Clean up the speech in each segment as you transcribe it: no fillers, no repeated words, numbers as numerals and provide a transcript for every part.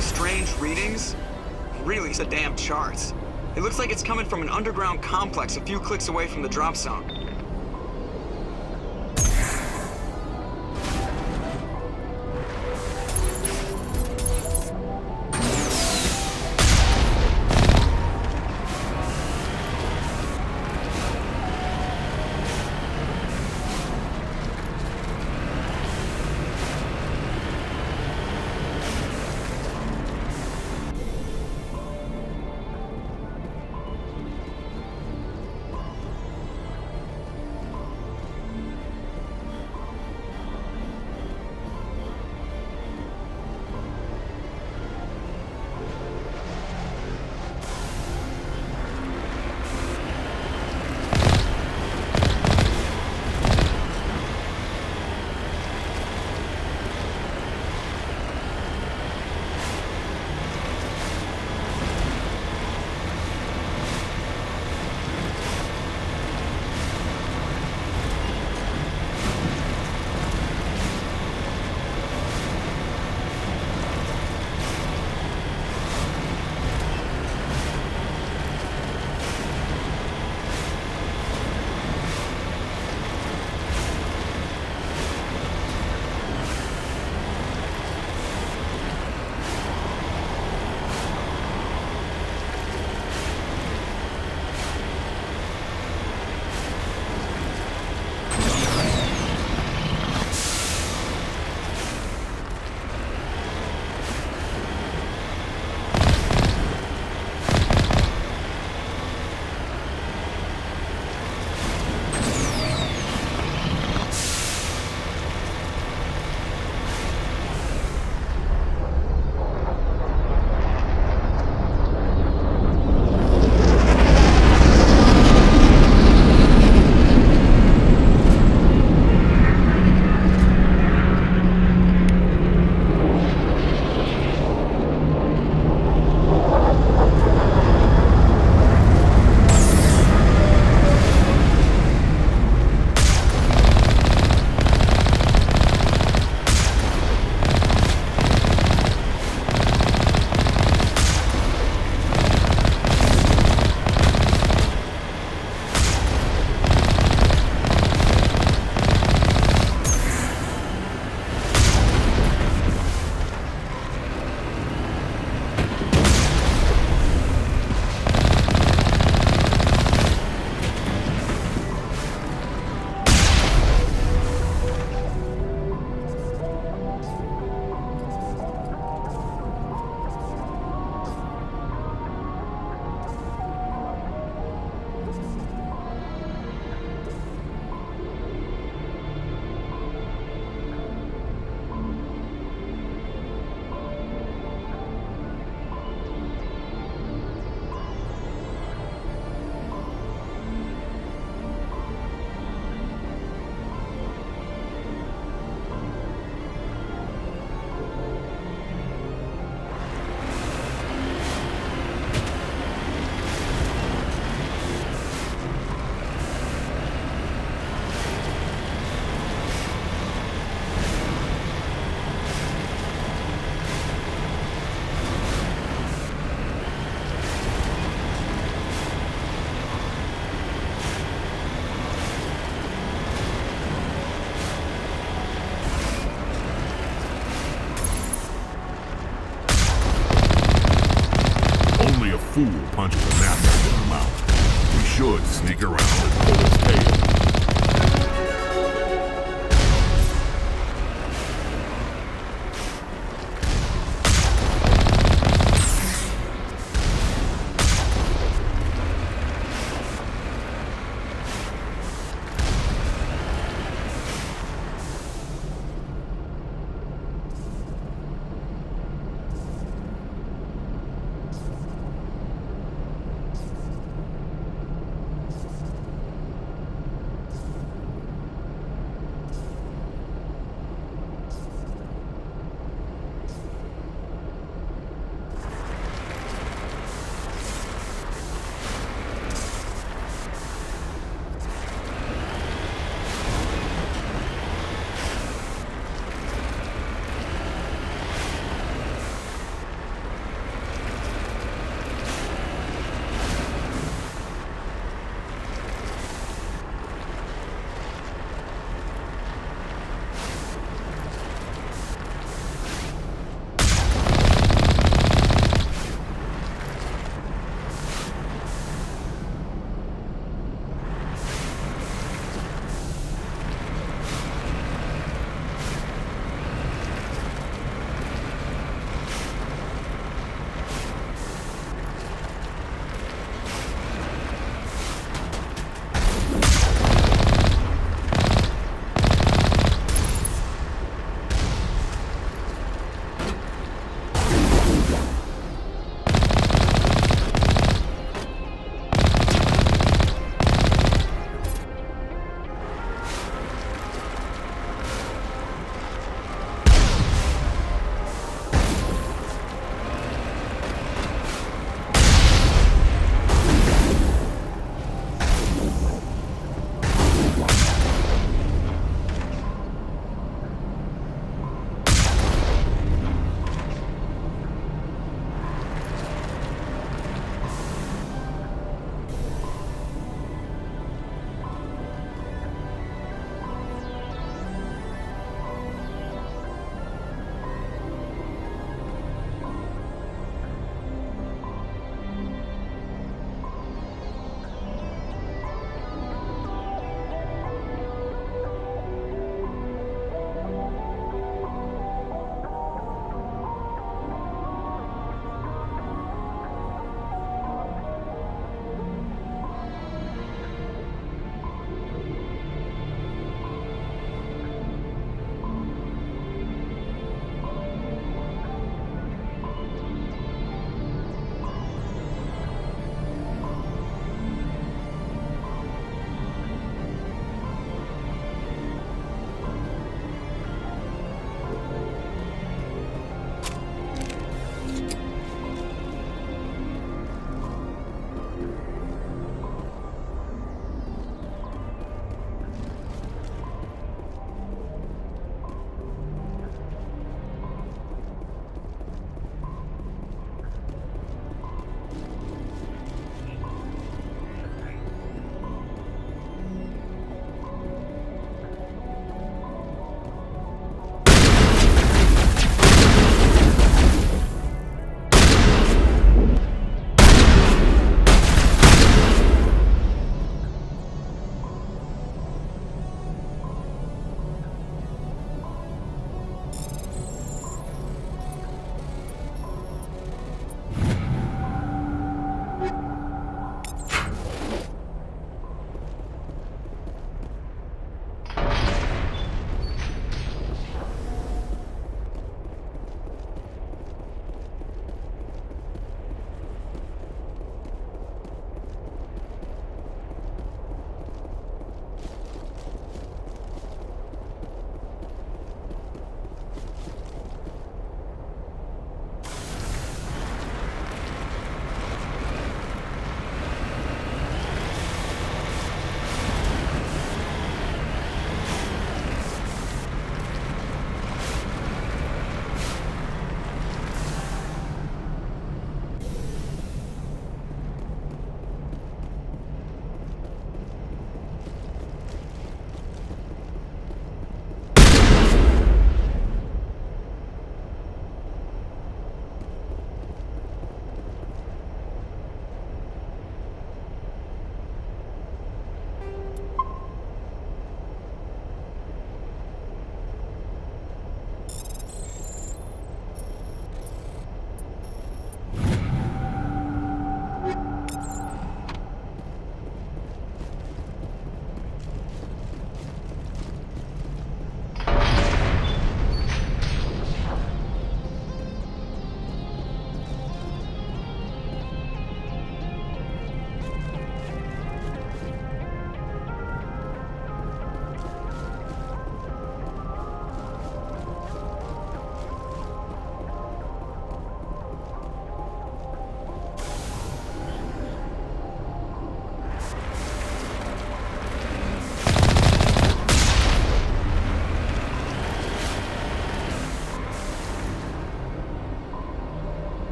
some strange readings. Really, it's the damn charts. It looks like it's coming from an underground complex a few clicks away from the drop zone. fool punches a master in the mouth. We should sneak around and pull his tail.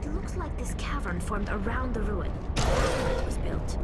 It looks like this cavern formed around the ruin when it was built.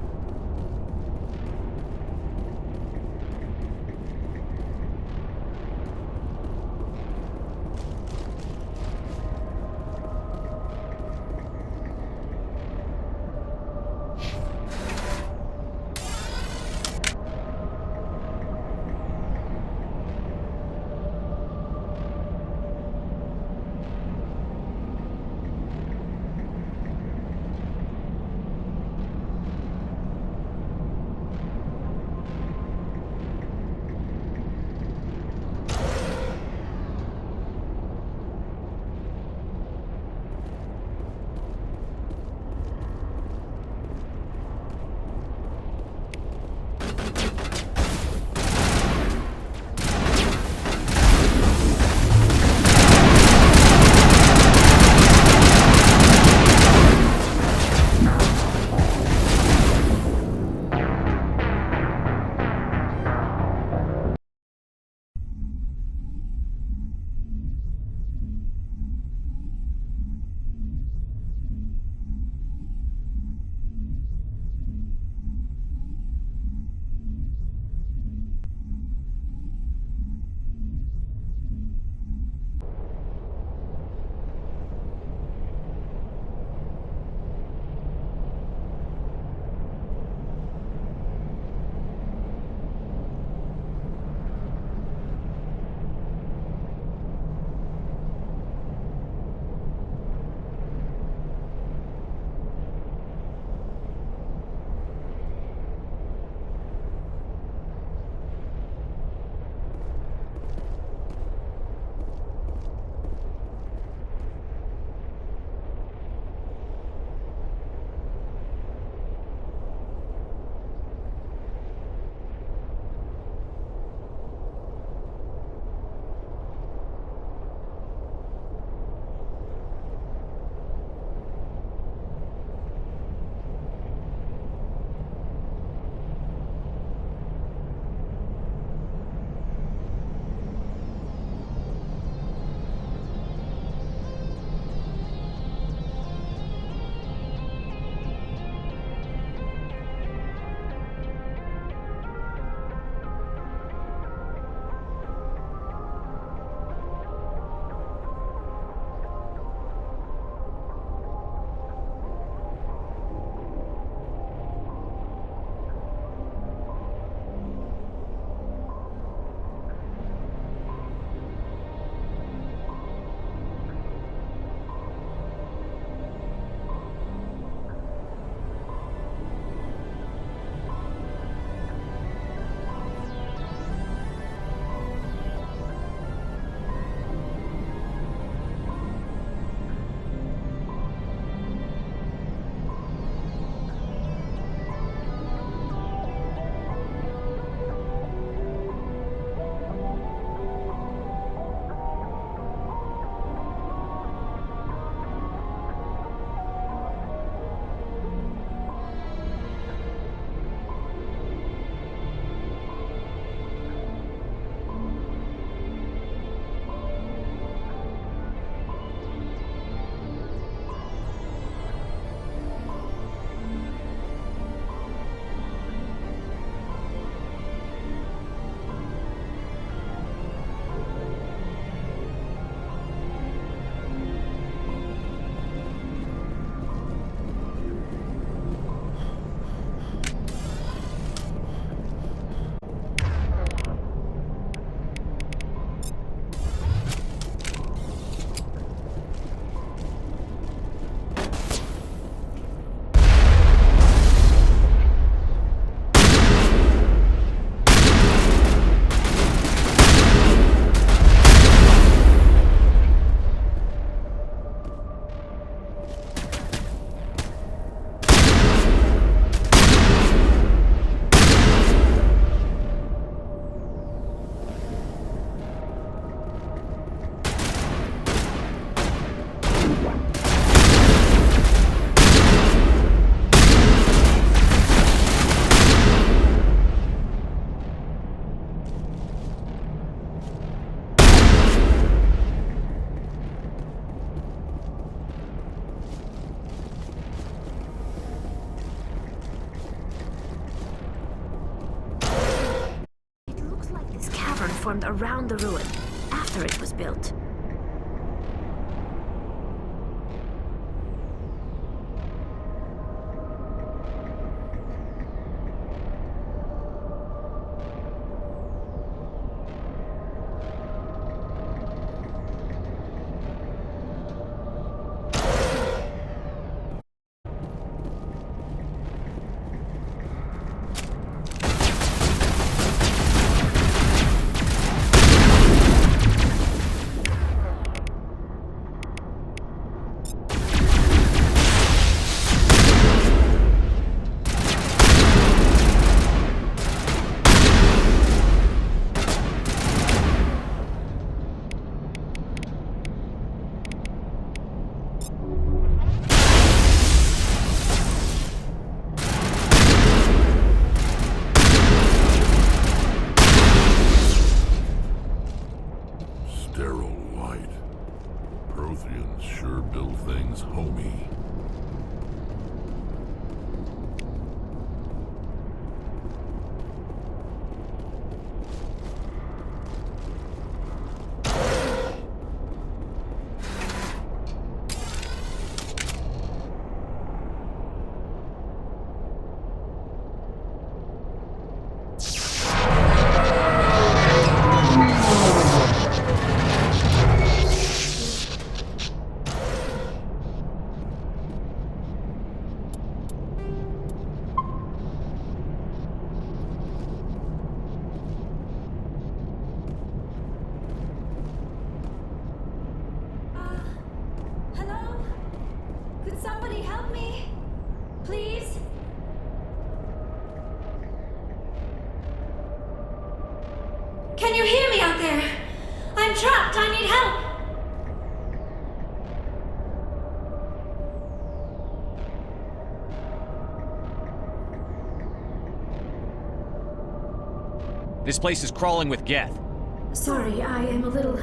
formed around the ruin after it was built. Sterile white. Protheans sure build things homey. Hello? Could somebody help me? Please? Can you hear me out there? I'm trapped. I need help. This place is crawling with Geth. Sorry, I am a little...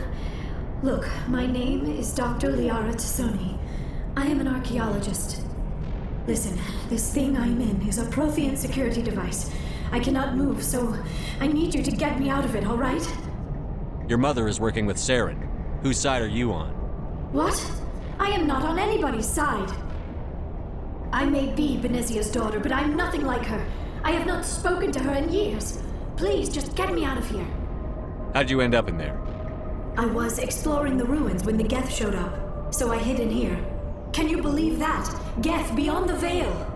Look, my name is Dr. Liara Tassoni. I am an archaeologist. Listen, this thing I'm in is a Prothean security device. I cannot move, so I need you to get me out of it, all right? Your mother is working with Saren. Whose side are you on? What? I am not on anybody's side. I may be Benezia's daughter, but I'm nothing like her. I have not spoken to her in years. Please, just get me out of here. How'd you end up in there? I was exploring the ruins when the Geth showed up, so I hid in here. Can you believe that? Geth beyond the veil!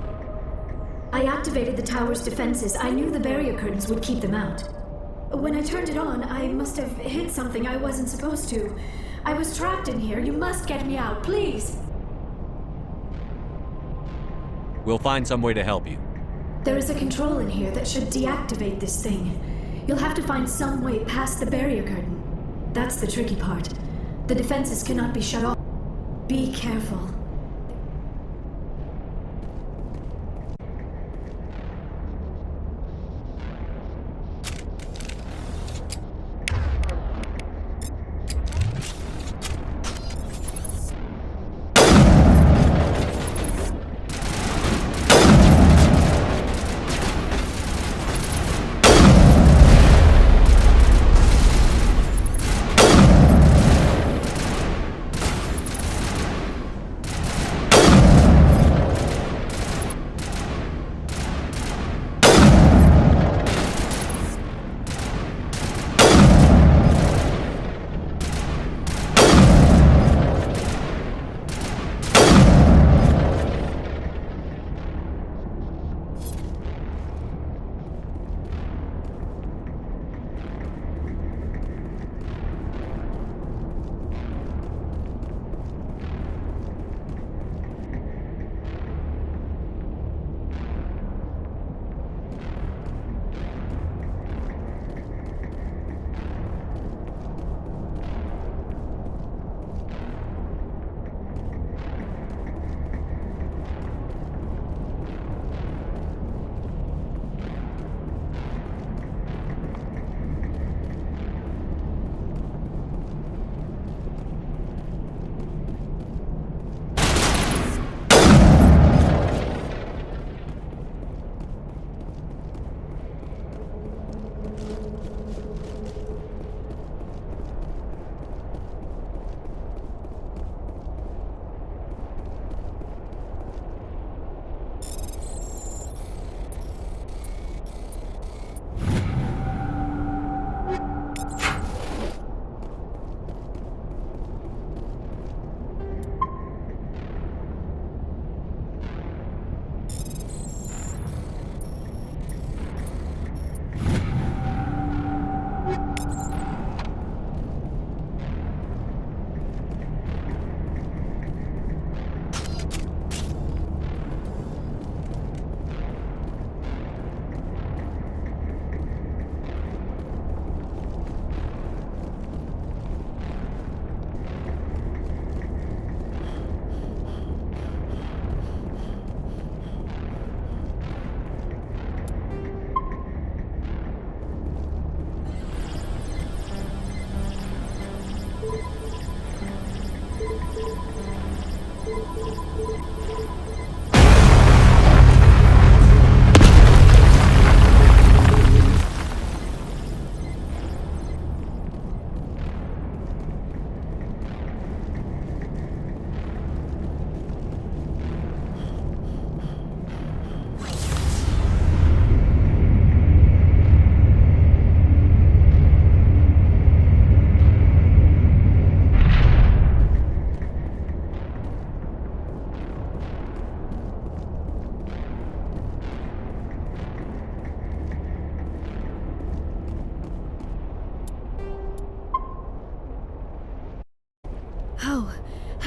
I activated the tower's defenses. I knew the barrier curtains would keep them out. When I turned it on, I must have hit something I wasn't supposed to. I was trapped in here. You must get me out, please! We'll find some way to help you. There is a control in here that should deactivate this thing. You'll have to find some way past the barrier curtain. That's the tricky part. The defenses cannot be shut off. Be careful.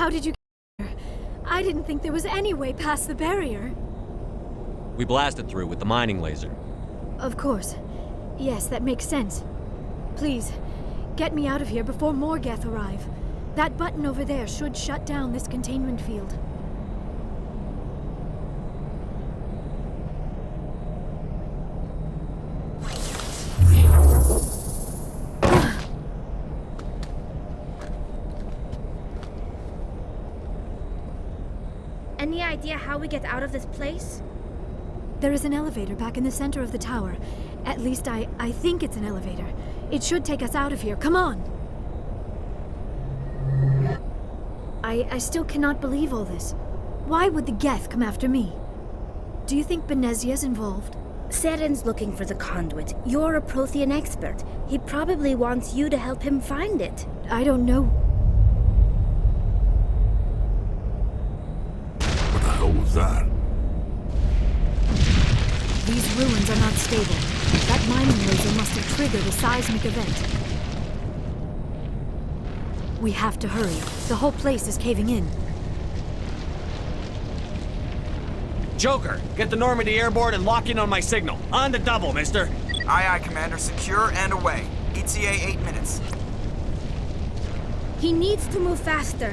How did you get here? I didn't think there was any way past the barrier. We blasted through with the mining laser. Of course. Yes, that makes sense. Please, get me out of here before more Geth arrive. That button over there should shut down this containment field. Any idea how we get out of this place? There is an elevator back in the center of the tower. At least I think it's an elevator. It should take us out of here. Come on! I still cannot believe all this. Why would the Geth come after me? Do you think Benezia's involved? Seren's looking for the conduit. You're a Prothean expert. He probably wants you to help him find it. I don't know. What the hell was that? These ruins are not stable. That mining laser must have triggered a seismic event. We have to hurry. The whole place is caving in. Joker, get the Normandy airborne and lock in on my signal. On the double, mister. Aye, aye, Commander. Secure and away. ETA 8 minutes. He needs to move faster.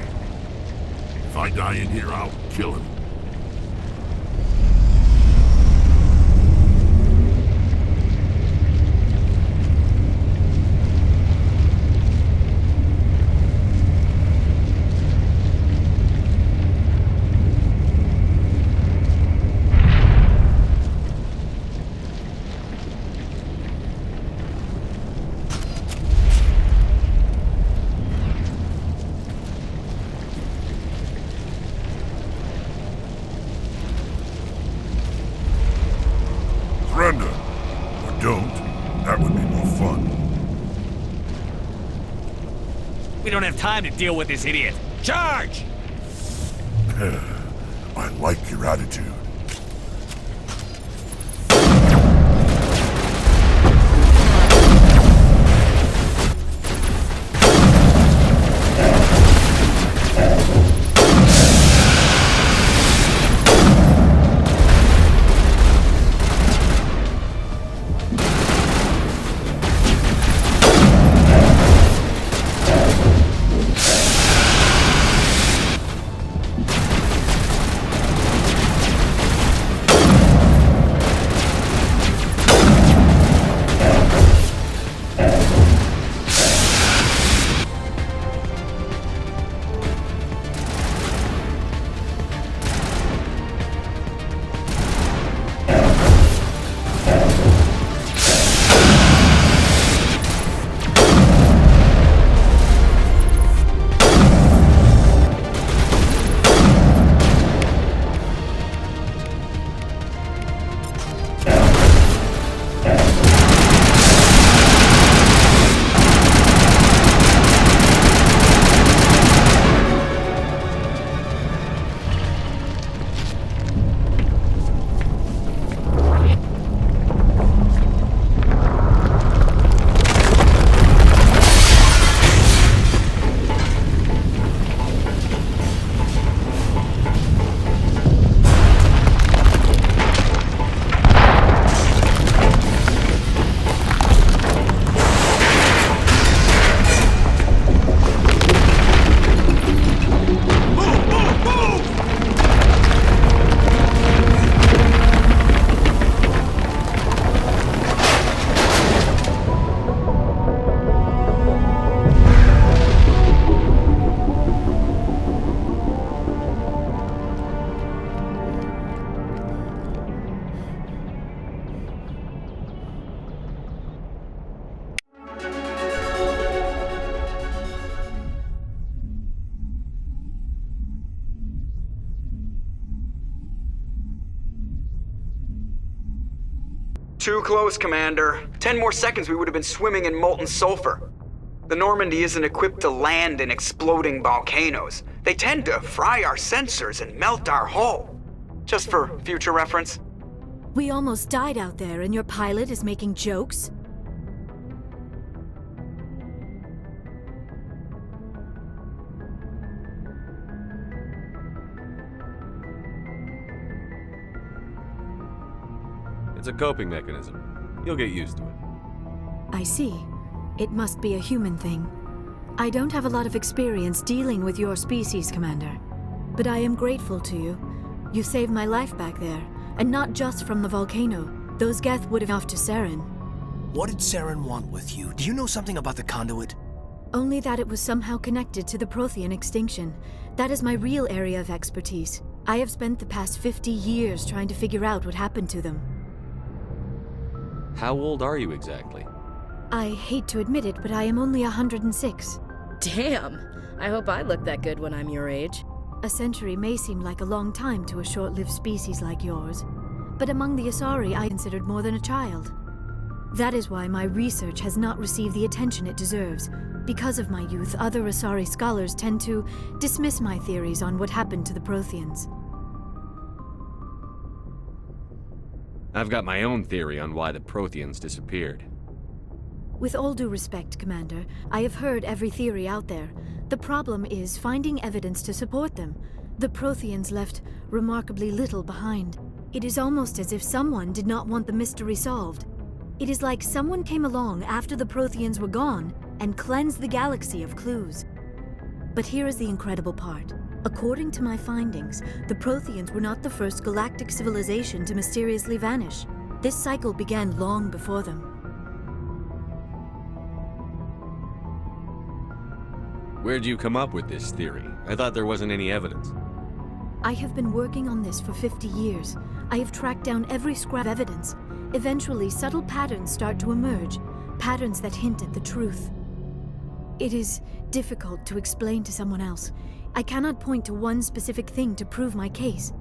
If I die in here, I'll kill him. Surrender. Or don't. That would be more fun. We don't have time to deal with this idiot. Charge! I like your attitude. Too close, Commander. 10 more seconds we would have been swimming in molten sulfur. The Normandy isn't equipped to land in exploding volcanoes. They tend to fry our sensors and melt our hull. Just for future reference. We almost died out there, and your pilot is making jokes? It's a coping mechanism. You'll get used to it. I see. It must be a human thing. I don't have a lot of experience dealing with your species, Commander. But I am grateful to you. You saved my life back there, and not just from the volcano. Those Geth would have off to Saren. What did Saren want with you? Do you know something about the conduit? Only that it was somehow connected to the Prothean extinction. That is my real area of expertise. I have spent the past 50 years trying to figure out what happened to them. How old are you exactly? I hate to admit it, but I am only 106. Damn! I hope I look that good when I'm your age. A century may seem like a long time to a short-lived species like yours, but among the Asari I considered more than a child. That is why my research has not received the attention it deserves. Because of my youth, other Asari scholars tend to dismiss my theories on what happened to the Protheans. I've got my own theory on why the Protheans disappeared. With all due respect, Commander, I have heard every theory out there. The problem is finding evidence to support them. The Protheans left remarkably little behind. It is almost as if someone did not want the mystery solved. It is like someone came along after the Protheans were gone and cleansed the galaxy of clues. But here is the incredible part. According to my findings, the Protheans were not the first galactic civilization to mysteriously vanish. This cycle began long before them. Where'd you come up with this theory? I thought there wasn't any evidence. I have been working on this for 50 years. I have tracked down every scrap of evidence. Eventually, subtle patterns start to emerge, patterns that hint at the truth. It is difficult to explain to someone else. I cannot point to one specific thing to prove my case.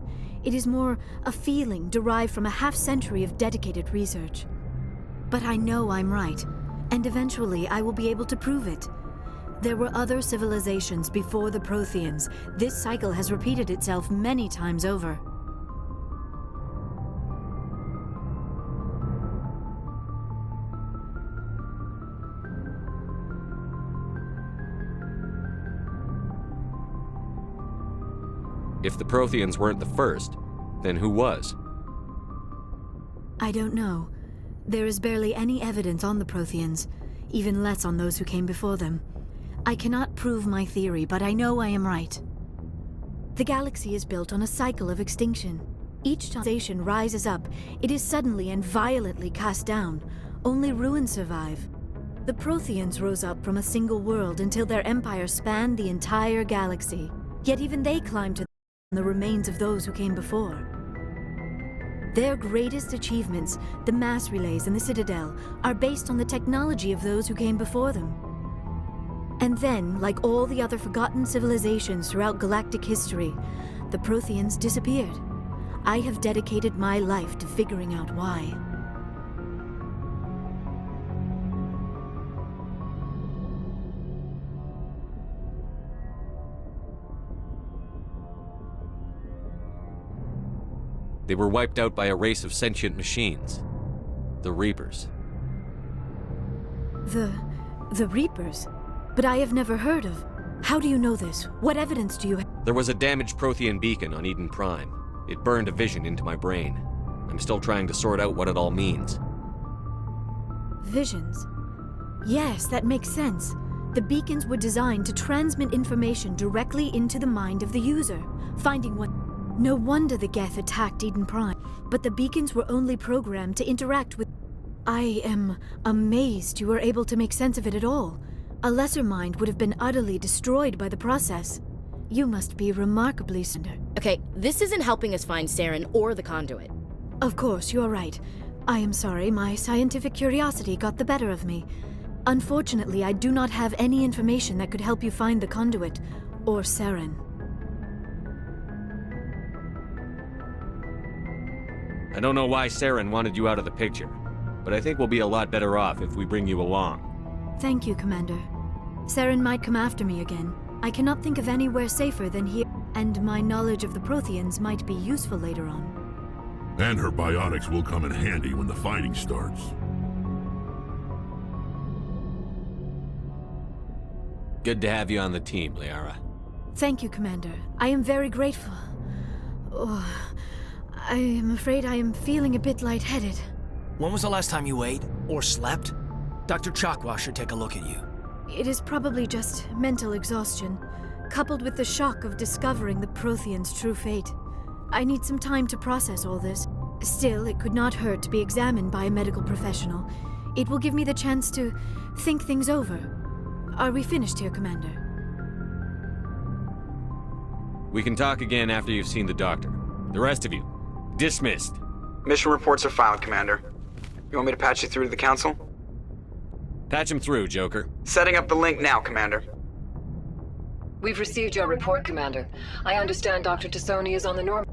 It is more a feeling derived from a half-century of dedicated research. But I know I'm right, and eventually I will be able to prove it. There were other civilizations before the Protheans. This cycle has repeated itself many times over. If the Protheans weren't the first, then who was? I don't know. There is barely any evidence on the Protheans, even less on those who came before them. I cannot prove my theory, but I know I am right. The galaxy is built on a cycle of extinction. Each time civilization rises up, it is suddenly and violently cast down. Only ruins survive. The Protheans rose up from a single world until their empire spanned the entire galaxy. Yet even they climbed to the remains of those who came before. Their greatest achievements, the mass relays and the Citadel, are based on the technology of those who came before them. And then, like all the other forgotten civilizations throughout galactic history, the Protheans disappeared. I have dedicated my life to figuring out why. They were wiped out by a race of sentient machines. The Reapers. The Reapers? But I have never heard of. How do you know this? What evidence do you have? There was a damaged Prothean beacon on Eden Prime. It burned a vision into my brain. I'm still trying to sort out what it all means. Visions? Yes, that makes sense. The beacons were designed to transmit information directly into the mind of the user, finding what... No wonder the Geth attacked Eden Prime, but the beacons were only programmed to interact with... I am amazed you were able to make sense of it at all. A lesser mind would have been utterly destroyed by the process. You must be remarkably slender. Okay, this isn't helping us find Saren or the conduit. Of course, you're right. I am sorry, my scientific curiosity got the better of me. Unfortunately, I do not have any information that could help you find the conduit, or Saren. I don't know why Saren wanted you out of the picture, but I think we'll be a lot better off if we bring you along. Thank you, Commander. Saren might come after me again. I cannot think of anywhere safer than here, and my knowledge of the Protheans might be useful later on. And her biotics will come in handy when the fighting starts. Good to have you on the team, Liara. Thank you, Commander. I am very grateful. Oh, I am afraid I am feeling a bit lightheaded. When was the last time you ate or slept? Dr. Chakwa should take a look at you. It is probably just mental exhaustion, coupled with the shock of discovering the Prothean's true fate. I need some time to process all this. Still, it could not hurt to be examined by a medical professional. It will give me the chance to think things over. Are we finished here, Commander? We can talk again after you've seen the doctor. The rest of you, dismissed. Mission reports are filed, Commander. You want me to patch you through to the Council? Patch him through, Joker. Setting up the link now, Commander. We've received your report, Commander. I understand Dr. Tassoni is on the Norm.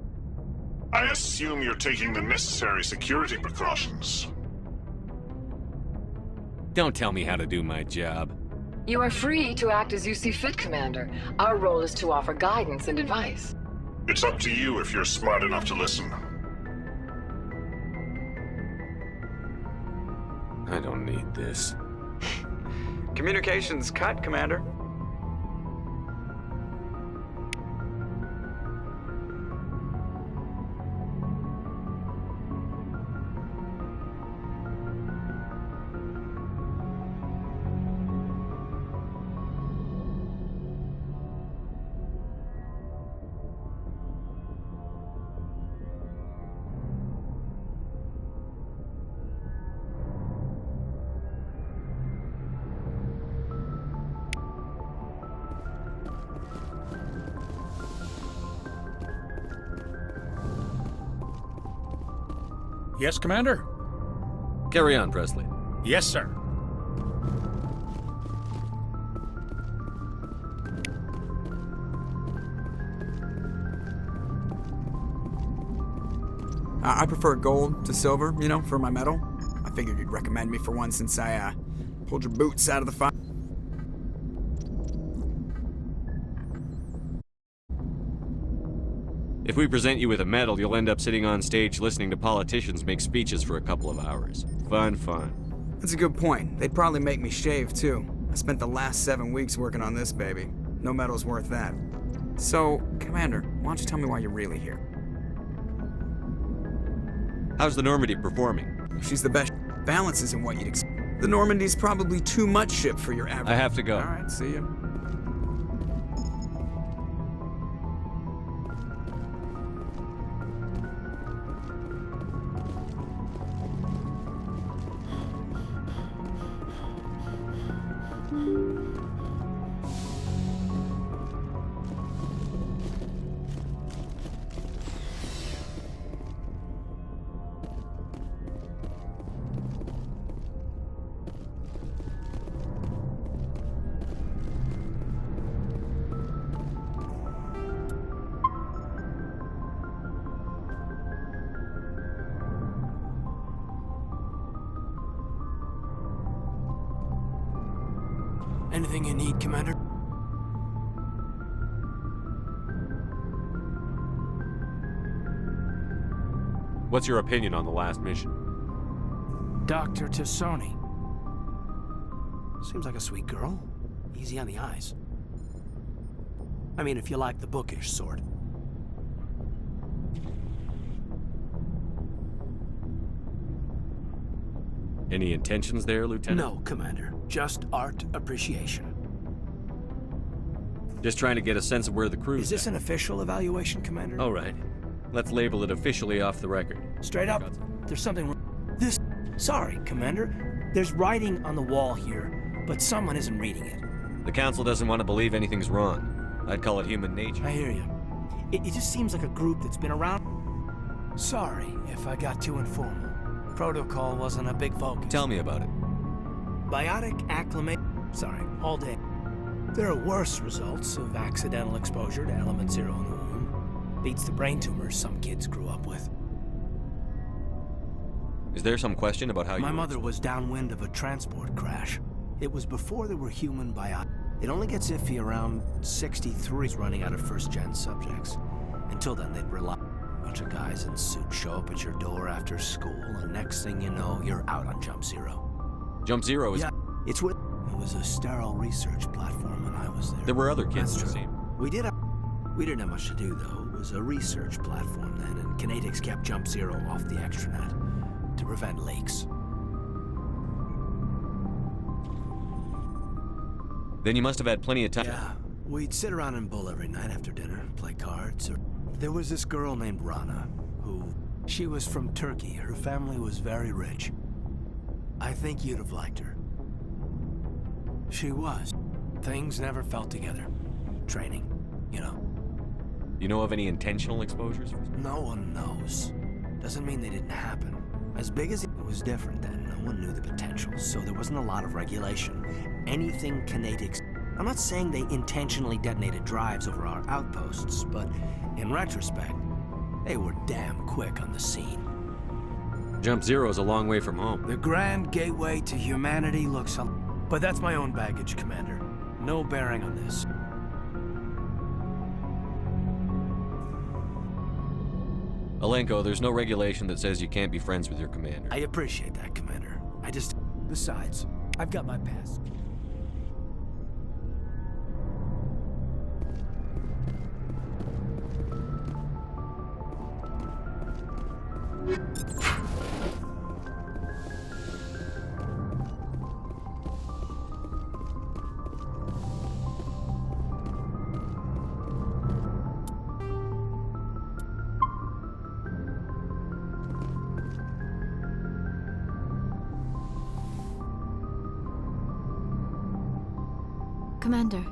I assume you're taking the necessary security precautions. Don't tell me how to do my job. You are free to act as you see fit, Commander. Our role is to offer guidance and advice. It's up to you if you're smart enough to listen. I don't need this. Communications cut, Commander. Yes, Commander? Carry on, Presley. Yes, sir. I prefer gold to silver, you know, for my medal. I figured you'd recommend me for one since I, pulled your boots out of the fire. If we present you with a medal, you'll end up sitting on stage listening to politicians make speeches for a couple of hours. Fun, fun. That's a good point. They'd probably make me shave, too. I spent the last 7 weeks working on this baby. No medal's worth that. So, Commander, why don't you tell me why you're really here? How's the Normandy performing? She's the best. Balance isn't what you'd expect. The Normandy's probably too much ship for your average. I have to go. All right, see ya. Anything you need, Commander? What's your opinion on the last mission? Dr. Tassoni. Seems like a sweet girl. Easy on the eyes. I mean, if you like the bookish sort. Any intentions there, Lieutenant? No, Commander. Just art appreciation. Just trying to get a sense of where the crew's Is this an official evaluation, Commander? All right. Let's label it officially off the record. Straight up, there's something wrong. This... Sorry, Commander. There's writing on the wall here, but someone isn't reading it. The Council doesn't want to believe anything's wrong. I'd call it human nature. I hear you. It just seems like a group that's been around... Sorry if I got too informal. Protocol wasn't a big focus. Tell me about it. Biotic acclimate... Sorry, all day. There are worse results of accidental exposure to element 0 in the womb. Beats the brain tumors some kids grew up with. Is there some question about how My mother was downwind of a transport crash. It was before there were human biotic. It only gets iffy around 63 running out of first-gen subjects. Until then, they'd rely... A bunch of guys in suits show up at your door after school, and next thing you know, you're out on Jump Zero. Jump Zero is... Yeah, it's what... It was a sterile research platform when I was there. There were other kids That's who true. seemed... We didn't have much to do, though. It was a research platform then, and Kinetics kept Jump Zero off the extranet. to prevent leaks. Then you must have had plenty of time. Yeah, we'd sit around and bull every night after dinner, play cards, or... There was this girl named Rana, who... She was from Turkey. Her family was very rich. I think you'd have liked her. She was. Things never fell together. Training, you know. You know of any intentional exposures? No one knows. Doesn't mean they didn't happen. As big as it was different then, no one knew the potential, so there wasn't a lot of regulation. Anything kinetic... I'm not saying they intentionally detonated drives over our outposts, but in retrospect, they were damn quick on the scene. Jump Zero's a long way from home. The grand gateway to humanity looks... But that's my own baggage, Commander. No bearing on this. Alenko, there's no regulation that says you can't be friends with your commander. I appreciate that, Commander. Besides, I've got my pass. Commander,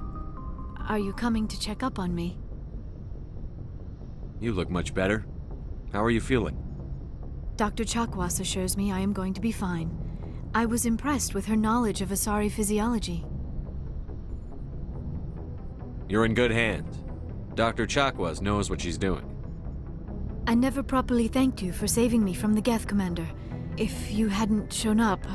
are you coming to check up on me? You look much better. How are you feeling? Dr. Chakwas assures me I am going to be fine. I was impressed with her knowledge of Asari physiology. You're in good hands. Dr. Chakwas knows what she's doing. I never properly thanked you for saving me from the Geth, Commander. If you hadn't shown up...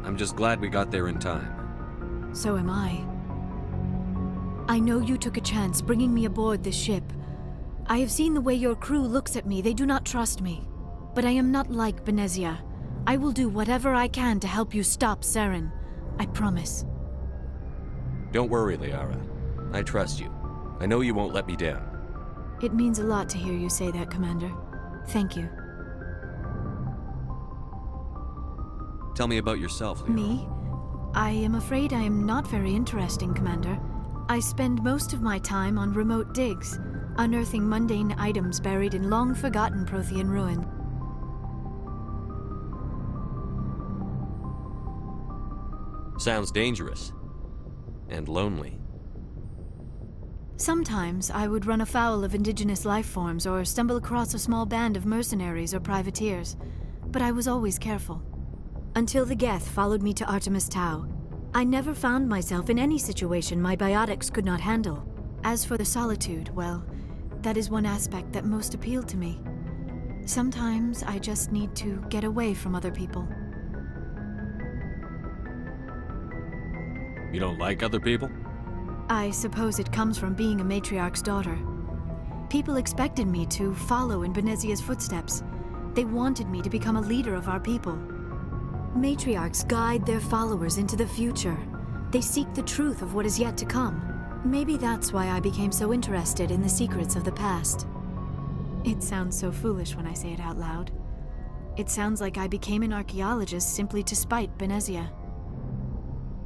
I'm just glad we got there in time. So am I. I know you took a chance bringing me aboard this ship. I have seen the way your crew looks at me. They do not trust me. But I am not like Benezia. I will do whatever I can to help you stop Saren. I promise. Don't worry, Liara. I trust you. I know you won't let me down. It means a lot to hear you say that, Commander. Thank you. Tell me about yourself, Liara. Me? I am afraid I am not very interesting, Commander. I spend most of my time on remote digs, unearthing mundane items buried in long-forgotten Prothean ruin. Sounds dangerous. And lonely. Sometimes I would run afoul of indigenous life forms or stumble across a small band of mercenaries or privateers, but I was always careful. Until the Geth followed me to Artemis Tau, I never found myself in any situation my biotics could not handle. As for the solitude, well, that is one aspect that most appealed to me. Sometimes I just need to get away from other people. You don't like other people? I suppose it comes from being a matriarch's daughter. People expected me to follow in Benezia's footsteps. They wanted me to become a leader of our people. Matriarchs guide their followers into the future. They seek the truth of what is yet to come. Maybe that's why I became so interested in the secrets of the past. It sounds so foolish when I say it out loud. It sounds like I became an archaeologist simply to spite Benezia.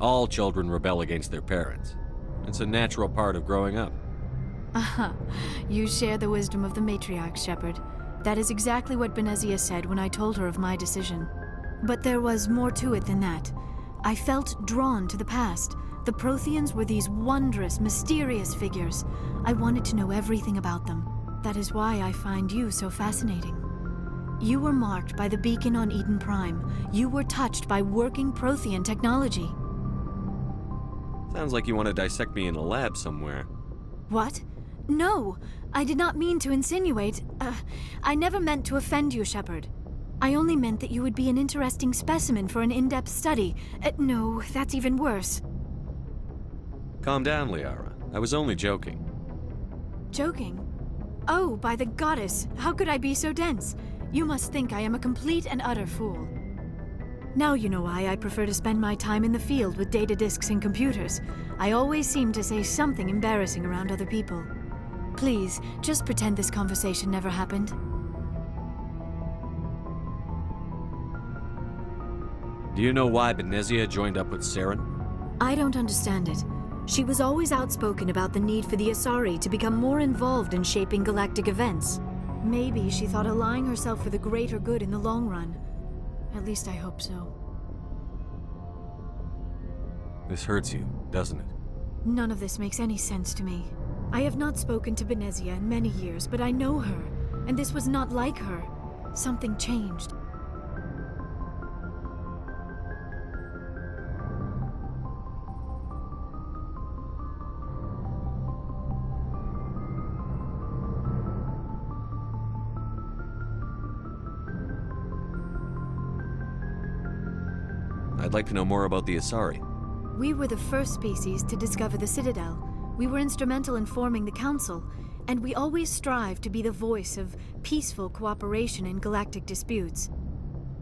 All children rebel against their parents. It's a natural part of growing up. Aha, you share the wisdom of the matriarch, Shepard. That is exactly what Benezia said when I told her of my decision. But there was more to it than that. I felt drawn to the past. The Protheans were these wondrous, mysterious figures. I wanted to know everything about them. That is why I find you so fascinating. You were marked by the beacon on Eden Prime. You were touched by working Prothean technology. Sounds like you want to dissect me in a lab somewhere. What? No! I did not mean to insinuate. I never meant to offend you, Shepard. I only meant that you would be an interesting specimen for an in-depth study. No, that's even worse. Calm down, Liara. I was only joking. joking. Oh, by the goddess, how could I be so dense? You must think I am a complete and utter fool. Now you know why I prefer to spend my time in the field with data disks and computers. I always seem to say something embarrassing around other people. Please, just pretend this conversation never happened. Do you know why Benezia joined up with Saren? I don't understand it. She was always outspoken about the need for the Asari to become more involved in shaping galactic events. Maybe she thought allying herself for the greater good in the long run. At least I hope so. This hurts you, doesn't it? None of this makes any sense to me. I have not spoken to Benezia in many years, but I know her, and this was not like her. Something changed. I'd like to know more about the Asari. We were the first species to discover the Citadel. We were instrumental in forming the Council, and we always strive to be the voice of peaceful cooperation in galactic disputes.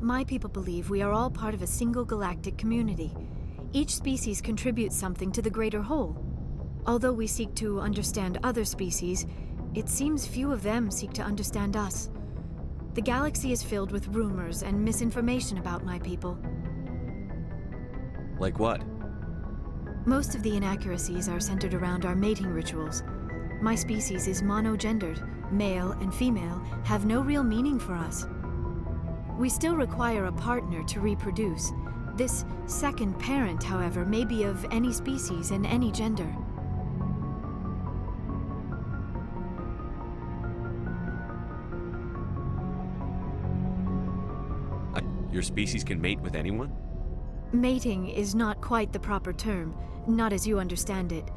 My people believe we are all part of a single galactic community. Each species contributes something to the greater whole. Although we seek to understand other species, it seems few of them seek to understand us. The galaxy is filled with rumors and misinformation about my people. Like what? Most of the inaccuracies are centered around our mating rituals. My species is monogendered. Male and female have no real meaning for us. We still require a partner to reproduce. This second parent, however, may be of any species and any gender. Your species can mate with anyone? Mating is not quite the proper term, not as you understand it.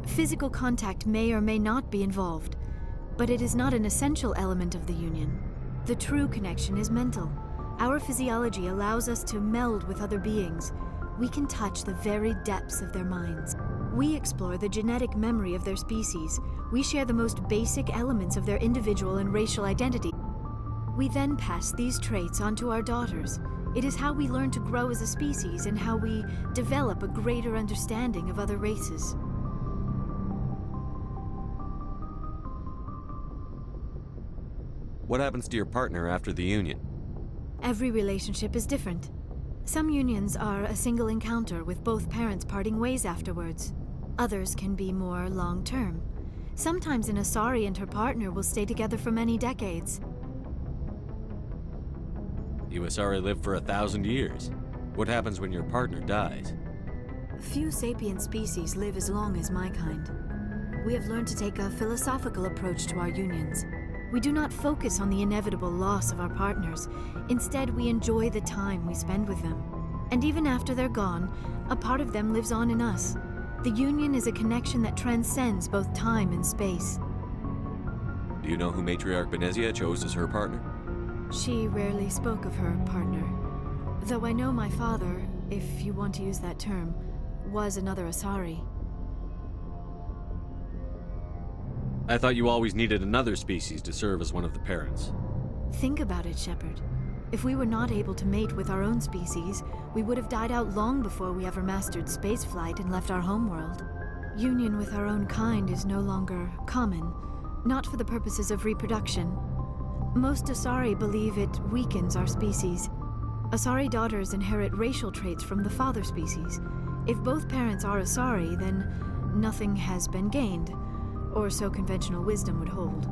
Physical contact may or may not be involved, but it is not an essential element of the union. The true connection is mental. Our physiology allows us to meld with other beings. We can touch the very depths of their minds. We explore the genetic memory of their species. We share the most basic elements of their individual and racial identity. We then pass these traits on to our daughters. It is how we learn to grow as a species and how we develop a greater understanding of other races. What happens to your partner after the union? Every relationship is different. Some unions are a single encounter with both parents parting ways afterwards. Others can be more long-term. Sometimes an Asari and her partner will stay together for many decades. You Asari live for 1,000 years. What happens when your partner dies? Few sapient species live as long as my kind. We have learned to take a philosophical approach to our unions. We do not focus on the inevitable loss of our partners. Instead, we enjoy the time we spend with them. And even after they're gone, a part of them lives on in us. The union is a connection that transcends both time and space. Do you know who Matriarch Benezia chose as her partner? She rarely spoke of her partner. Though I know my father, if you want to use that term, was another Asari. I thought you always needed another species to serve as one of the parents. Think about it, Shepard. If we were not able to mate with our own species, we would have died out long before we ever mastered spaceflight and left our homeworld. Union with our own kind is no longer common, not for the purposes of reproduction. Most Asari believe it weakens our species. Asari daughters inherit racial traits from the father species. If both parents are Asari, then nothing has been gained, or so conventional wisdom would hold.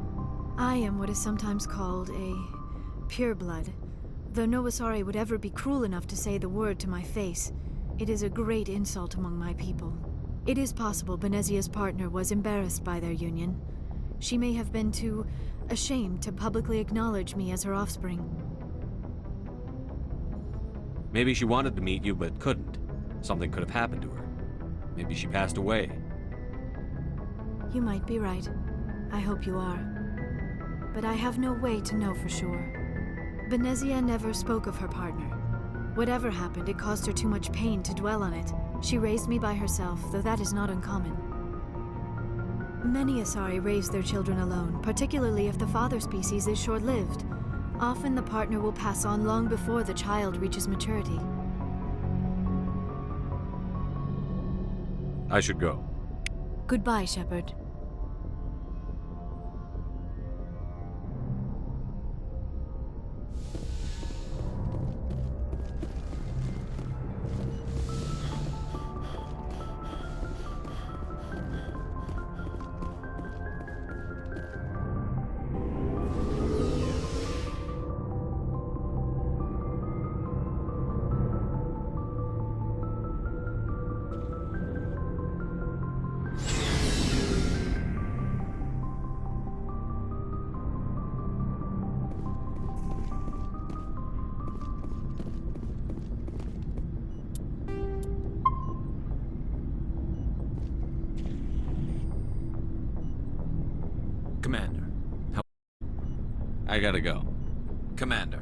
I am what is sometimes called a pureblood. Though no Asari would ever be cruel enough to say the word to my face, it is a great insult among my people. It is possible Benezia's partner was embarrassed by their union. She may have been too ashamed to publicly acknowledge me as her offspring. Maybe she wanted to meet you but couldn't. Something could have happened to her. Maybe she passed away. You might be right. I hope you are. But I have no way to know for sure. Benezia never spoke of her partner. Whatever happened, it caused her too much pain to dwell on it. She raised me by herself, though that is not uncommon. Many Asari raise their children alone, particularly if the father species is short-lived. Often the partner will pass on long before the child reaches maturity. I should go. Goodbye, Shepard. Commander, I gotta go. Commander.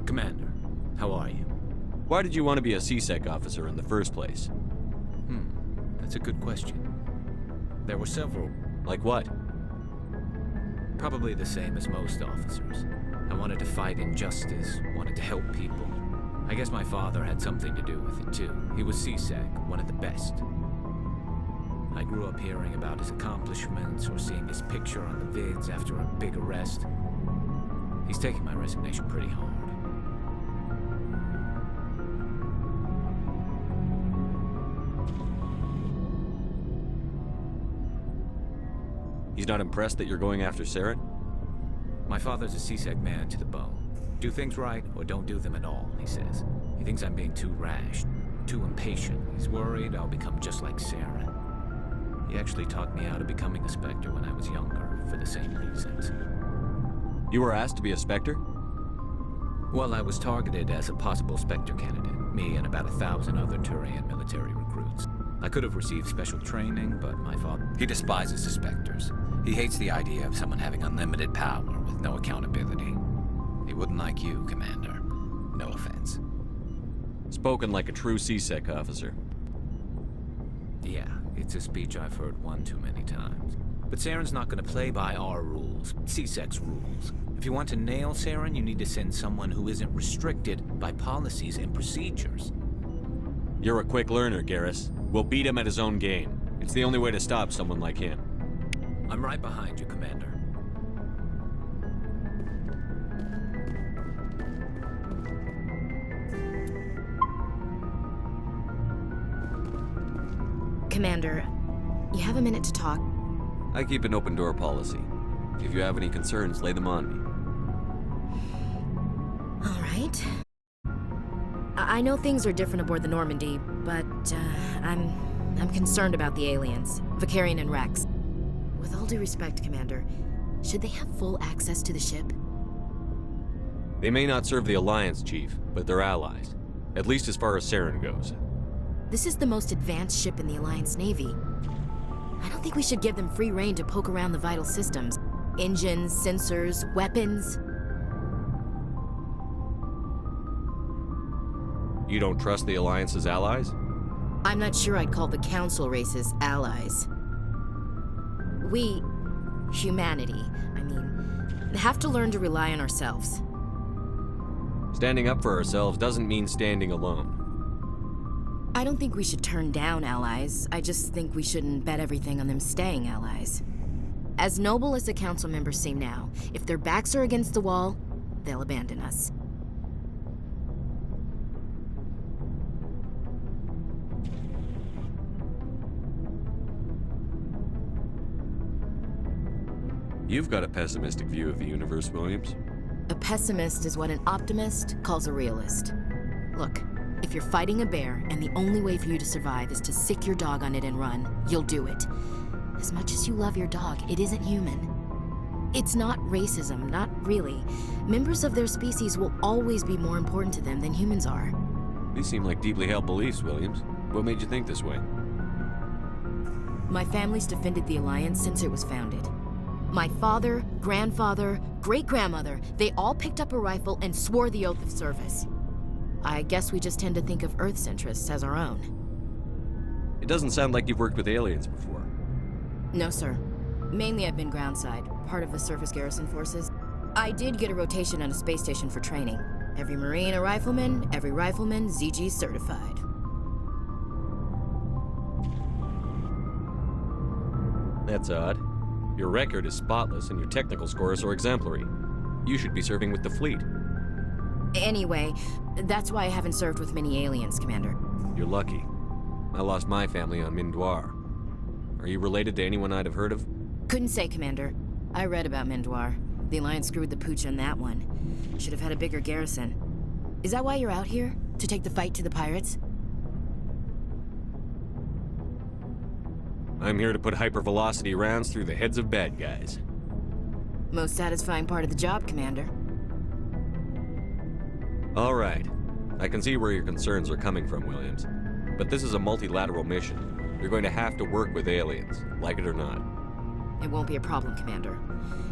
Commander, how are you? Why did you want to be a CSEC officer in the first place? That's a good question. There were several. Like what? Probably the same as most officers. I wanted to fight injustice, wanted to help people. I guess my father had something to do with it too. He was CSEC, one of the best. I grew up hearing about his accomplishments or seeing his picture on the vids after a big arrest. He's taking my resignation pretty hard. He's not impressed that you're going after Saren? My father's a CSEC man to the bone. Do things right or don't do them at all, he says. He thinks I'm being too rash, too impatient. He's worried I'll become just like Saren. He actually talked me out of becoming a Spectre when I was younger, for the same reasons. You were asked to be a Spectre? Well, I was targeted as a possible Spectre candidate, me and about 1,000 other Turian military recruits. I could have received special training, but my father... He despises the Spectres. He hates the idea of someone having unlimited power with no accountability. He wouldn't like you, Commander. No offense. Spoken like a true CSEC officer. Yeah, it's a speech I've heard one too many times. But Saren's not going to play by our rules, CSEC's rules. If you want to nail Saren, you need to send someone who isn't restricted by policies and procedures. You're a quick learner, Garrus. We'll beat him at his own game. It's the only way to stop someone like him. I'm right behind you, Commander. Commander, you have a minute to talk. I keep an open door policy. If you have any concerns, lay them on me. All right. I know things are different aboard the Normandy, but I'm concerned about the aliens, Vicarian and Rex. With all due respect, Commander, should they have full access to the ship? They may not serve the Alliance, Chief, but they're allies. At least as far as Saren goes. This is the most advanced ship in the Alliance Navy. I don't think we should give them free rein to poke around the vital systems. Engines, sensors, weapons. You don't trust the Alliance's allies? I'm not sure I'd call the Council races allies. We, humanity, have to learn to rely on ourselves. Standing up for ourselves doesn't mean standing alone. I don't think we should turn down allies. I just think we shouldn't bet everything on them staying allies. As noble as the Council members seem now, if their backs are against the wall, they'll abandon us. You've got a pessimistic view of the universe, Williams. A pessimist is what an optimist calls a realist. Look, if you're fighting a bear and the only way for you to survive is to sick your dog on it and run, you'll do it. As much as you love your dog, it isn't human. It's not racism, not really. Members of their species will always be more important to them than humans are. These seem like deeply held beliefs, Williams. What made you think this way? My family's defended the Alliance since it was founded. My father, grandfather, great-grandmother, they all picked up a rifle and swore the oath of service. I guess we just tend to think of Earth's interests as our own. It doesn't sound like you've worked with aliens before. No, sir. Mainly I've been groundside, part of the surface garrison forces. I did get a rotation on a space station for training. Every Marine a rifleman, every rifleman ZG certified. That's odd. Your record is spotless and your technical scores are exemplary. You should be serving with the fleet. Anyway, that's why I haven't served with many aliens, Commander. You're lucky. I lost my family on Mindoir. Are you related to anyone I'd have heard of? Couldn't say, Commander. I read about Mindoir. The Alliance screwed the pooch on that one. Should have had a bigger garrison. Is that why you're out here? To take the fight to the pirates? I'm here to put hypervelocity rounds through the heads of bad guys. Most satisfying part of the job, Commander. All right. I can see where your concerns are coming from, Williams. But this is a multilateral mission. You're going to have to work with aliens, like it or not. It won't be a problem, Commander.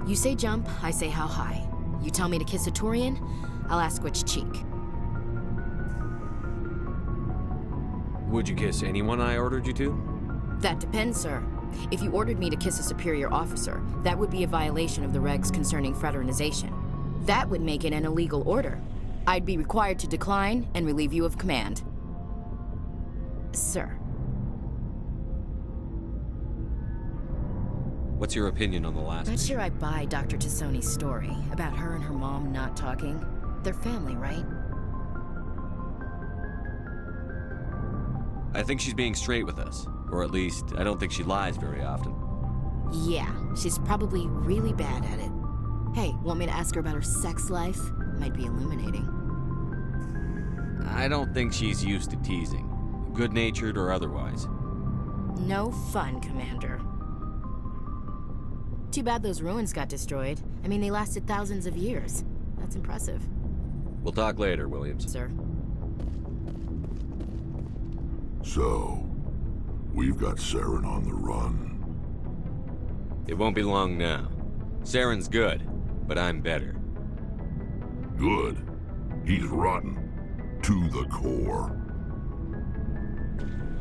You say jump, I say how high. You tell me to kiss a Turian, I'll ask which cheek. Would you kiss anyone I ordered you to? That depends, sir. If you ordered me to kiss a superior officer, that would be a violation of the regs concerning fraternization. That would make it an illegal order. I'd be required to decline and relieve you of command. Sir. What's your opinion on the last? Not sure I buy Dr. Tassoni's story about her and her mom not talking. They're family, right? I think she's being straight with us. Or at least, I don't think she lies very often. Yeah, she's probably really bad at it. Hey, want me to ask her about her sex life? Might be illuminating. I don't think she's used to teasing. Good-natured or otherwise. No fun, Commander. Too bad those ruins got destroyed. I mean, they lasted thousands of years. That's impressive. We'll talk later, Williams. Sir. So, we've got Saren on the run. It won't be long now. Saren's good, but I'm better. Good. He's rotten. To the core.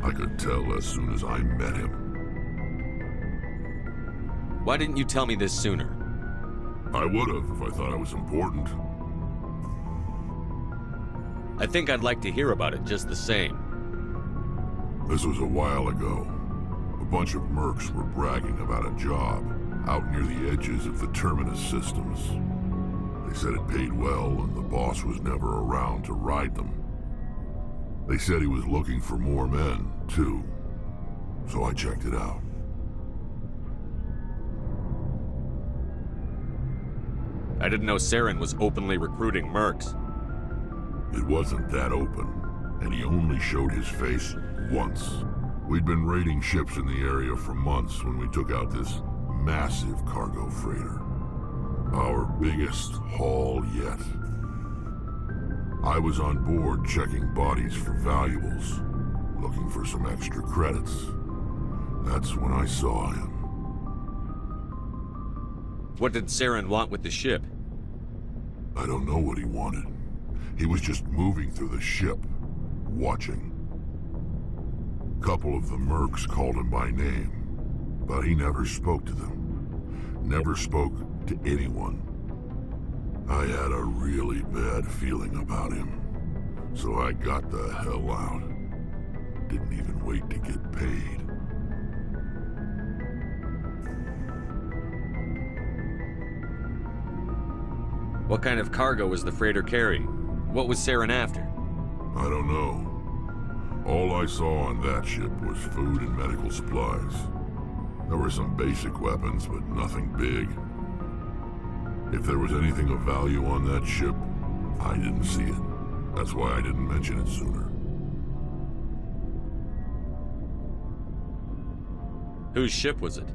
I could tell as soon as I met him. Why didn't you tell me this sooner? I would've if I thought I was important. I think I'd like to hear about it just the same. This was a while ago. A bunch of mercs were bragging about a job out near the edges of the Terminus systems. They said it paid well and the boss was never around to ride them. They said he was looking for more men, too. So I checked it out. I didn't know Saren was openly recruiting mercs. It wasn't that open, and he only showed his face once. We'd been raiding ships in the area for months when we took out this massive cargo freighter. Our biggest haul yet. I was on board checking bodies for valuables, looking for some extra credits. That's when I saw him. What did Saren want with the ship? I don't know what he wanted. He was just moving through the ship, watching. A couple of the mercs called him by name, but he never spoke to them. Never spoke to anyone. I had a really bad feeling about him, so I got the hell out. Didn't even wait to get paid. What kind of cargo was the freighter carrying? What was Saren after? I don't know. All I saw on that ship was food and medical supplies. There were some basic weapons, but nothing big. If there was anything of value on that ship, I didn't see it. That's why I didn't mention it sooner. Whose ship was it?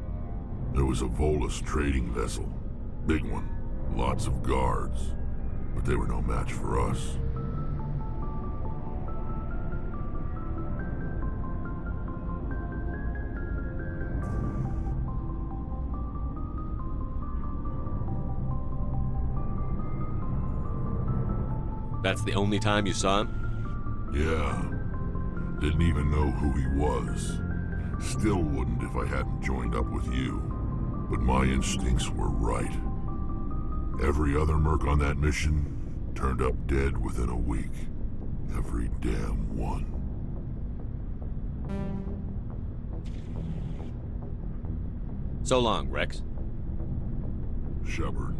There was a Volus trading vessel. Big one. Lots of guards. But they were no match for us. That's the only time you saw him? Yeah. Didn't even know who he was. Still wouldn't if I hadn't joined up with you. But my instincts were right. Every other merc on that mission turned up dead within a week. Every damn one. So long, Rex. Shepard.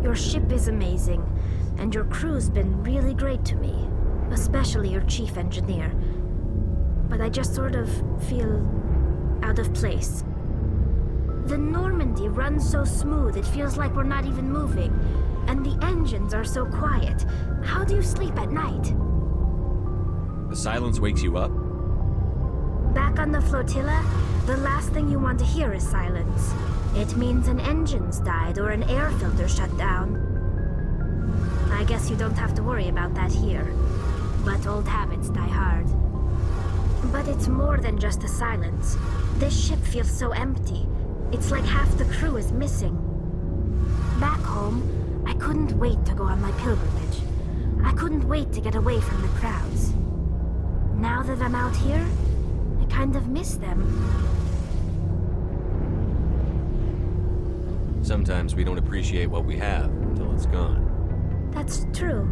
Your ship is amazing, and your crew's been really great to me, especially your chief engineer. But I just sort of feel out of place. The Normandy runs so smooth it feels like we're not even moving, and the engines are so quiet. How do you sleep at night? The silence wakes you up? Back on the flotilla, the last thing you want to hear is silence. It means an engine's died or an air filter shut down. I guess you don't have to worry about that here. But old habits die hard. But it's more than just the silence. This ship feels so empty. It's like half the crew is missing. Back home, I couldn't wait to go on my pilgrimage. I couldn't wait to get away from the crowds. Now that I'm out here, I kind of miss them. Sometimes we don't appreciate what we have until it's gone. That's true.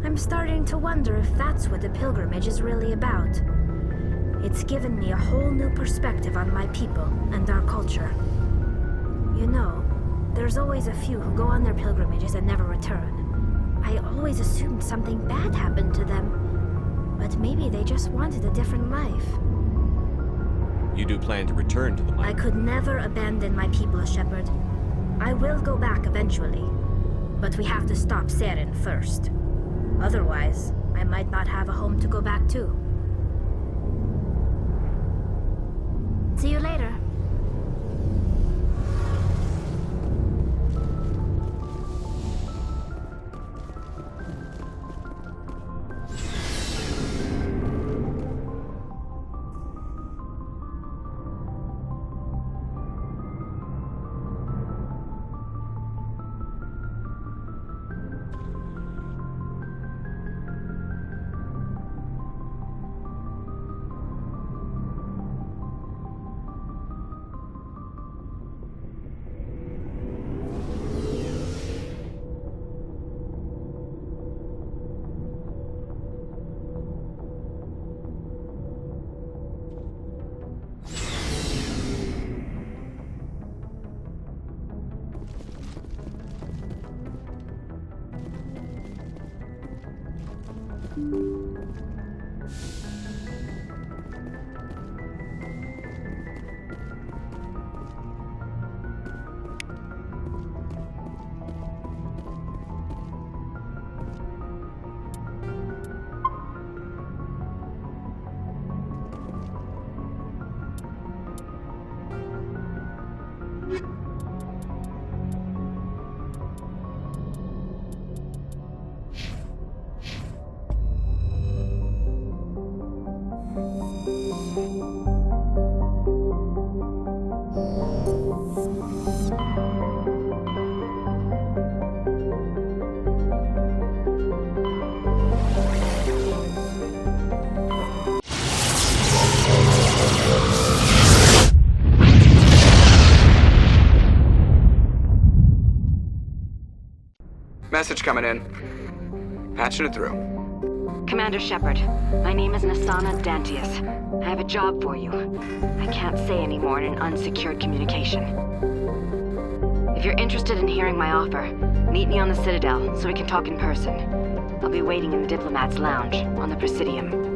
I'm starting to wonder if that's what the pilgrimage is really about. It's given me a whole new perspective on my people and our culture. You know, there's always a few who go on their pilgrimages and never return. I always assumed something bad happened to them, but maybe they just wanted a different life. You do plan to return to the mine? I could never abandon my people, Shepard. I will go back eventually, but we have to stop Saren first. Otherwise, I might not have a home to go back to. See you later. Message coming in. Patching it through. Commander Shepard, my name is Nasana Dantius. I have a job for you. I can't say any more in an unsecured communication. If you're interested in hearing my offer, meet me on the Citadel so we can talk in person. I'll be waiting in the Diplomat's Lounge on the Presidium.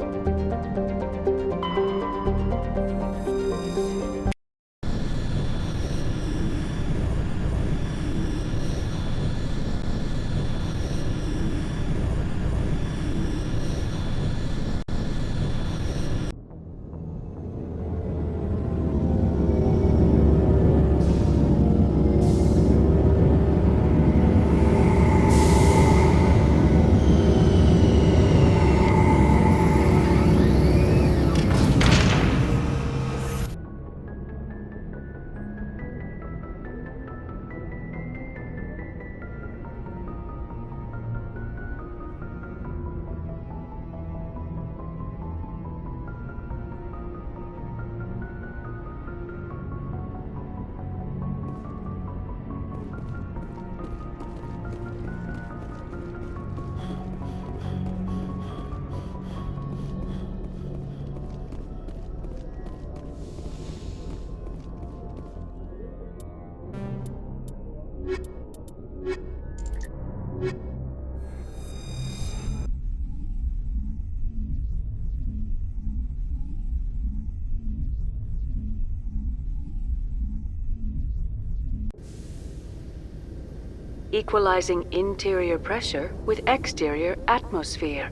Equalizing interior pressure with exterior atmosphere.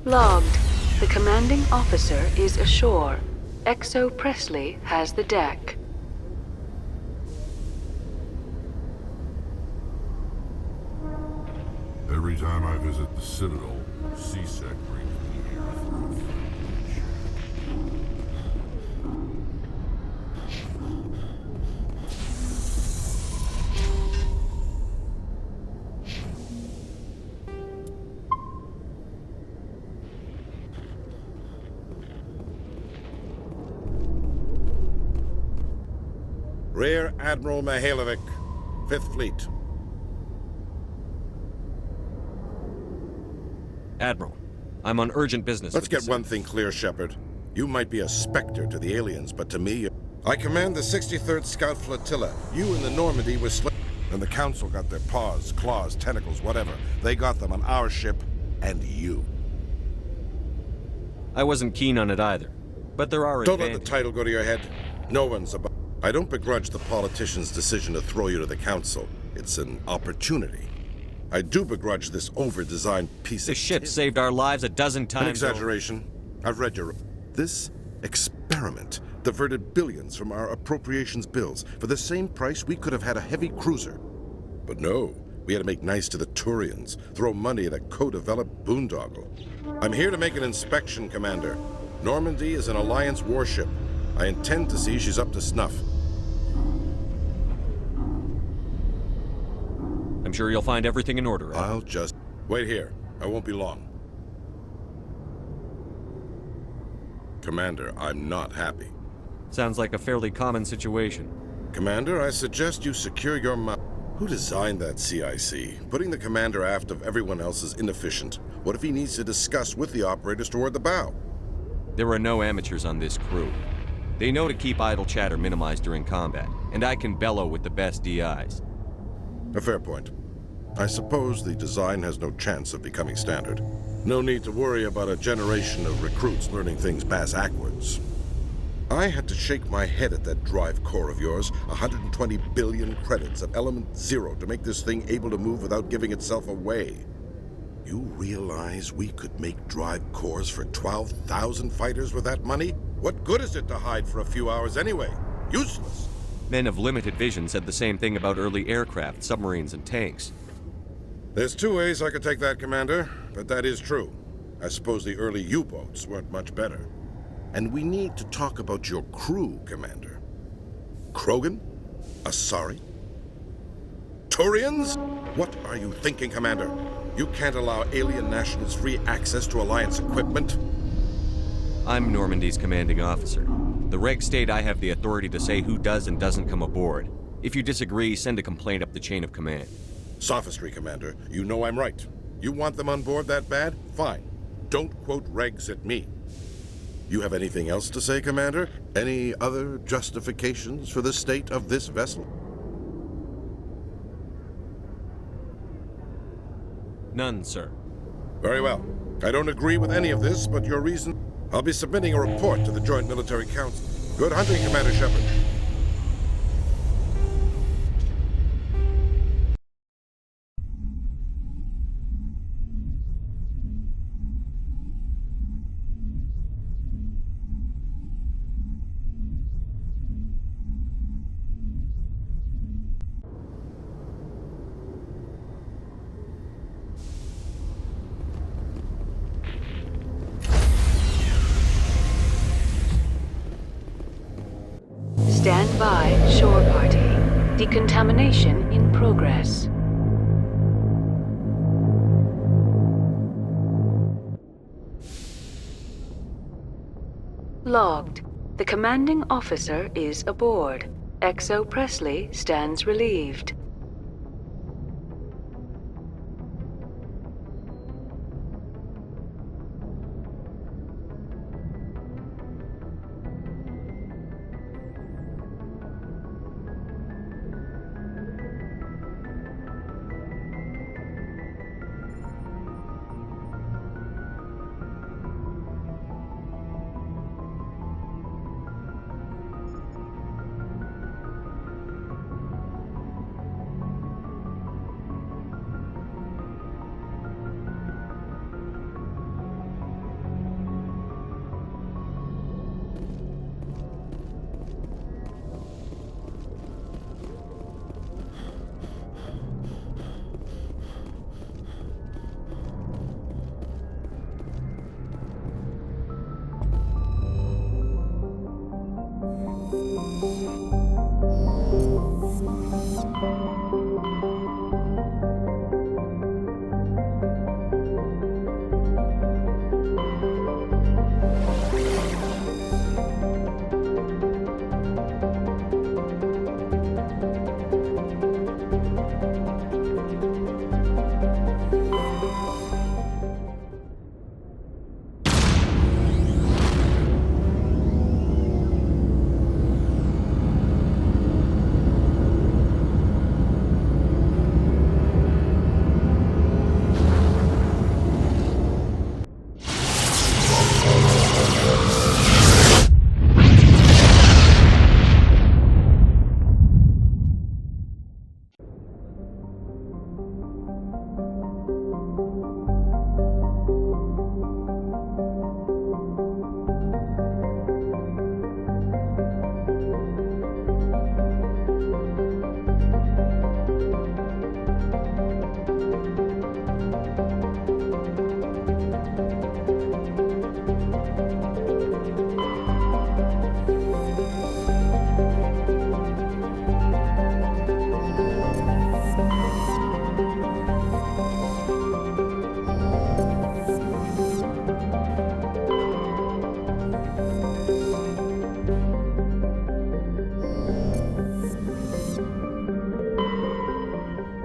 Logged. The commanding officer is ashore. Exo Presley has the deck. Every time I visit the Citadel, C-Sec brings me here through footage. Rear Admiral Mihailovic, 5th Fleet. Admiral, I'm on urgent business. Let's get one thing clear, Shepard. You might be a specter to the aliens, but to me, I command the 63rd Scout Flotilla. You and the Normandy were and the Council got their paws, claws, tentacles, whatever. They got them on our ship, and you. I wasn't keen on it either, but there are Don't let the title go to your head. No one's about... I don't begrudge the politician's decision to throw you to the Council. It's an opportunity. I do begrudge this over-designed piece of... This ship saved our lives a dozen times. An exaggeration. I've read your... This experiment diverted billions from our appropriations bills. For the same price, we could have had a heavy cruiser. But no, we had to make nice to the Turians, throw money at a co-developed boondoggle. I'm here to make an inspection, Commander. Normandy is an Alliance warship. I intend to see she's up to snuff. I'm sure you'll find everything in order. I'll just... Wait here. I won't be long. Commander, I'm not happy. Sounds like a fairly common situation. Commander, I suggest you secure your mouth. Who designed that CIC? Putting the commander aft of everyone else is inefficient. What if he needs to discuss with the operators toward the bow? There are no amateurs on this crew. They know to keep idle chatter minimized during combat, and I can bellow with the best DIs. A fair point. I suppose the design has no chance of becoming standard. No need to worry about a generation of recruits learning things bass-ackwards. I had to shake my head at that drive core of yours. 120 billion credits of element 0 to make this thing able to move without giving itself away. You realize we could make drive cores for 12,000 fighters with that money? What good is it to hide for a few hours anyway? Useless. Men of limited vision said the same thing about early aircraft, submarines, and tanks. There's two ways I could take that, Commander, but that is true. I suppose the early U-boats weren't much better. And we need to talk about your crew, Commander. Krogan? Asari? Turians? What are you thinking, Commander? You can't allow alien nationals free access to Alliance equipment. I'm Normandy's commanding officer. The regs state I have the authority to say who does and doesn't come aboard. If you disagree, send a complaint up the chain of command. Sophistry, Commander. You know I'm right. You want them on board that bad? Fine. Don't quote regs at me. You have anything else to say, Commander? Any other justifications for the state of this vessel? None, sir. Very well. I don't agree with any of this, but your reason... I'll be submitting a report to the Joint Military Council. Good hunting, Commander Shepard. Stand by, shore party. Decontamination in progress. Logged. The commanding officer is aboard. Exo Presley stands relieved.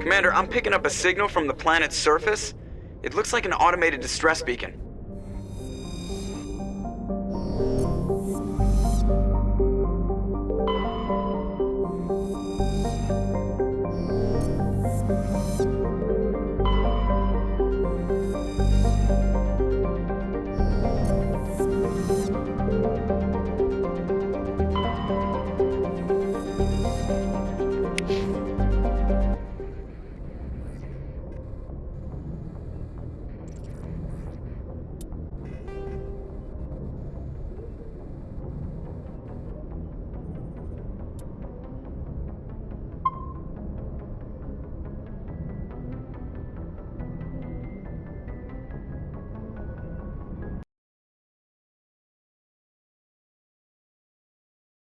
Commander, I'm picking up a signal from the planet's surface. It looks like an automated distress beacon.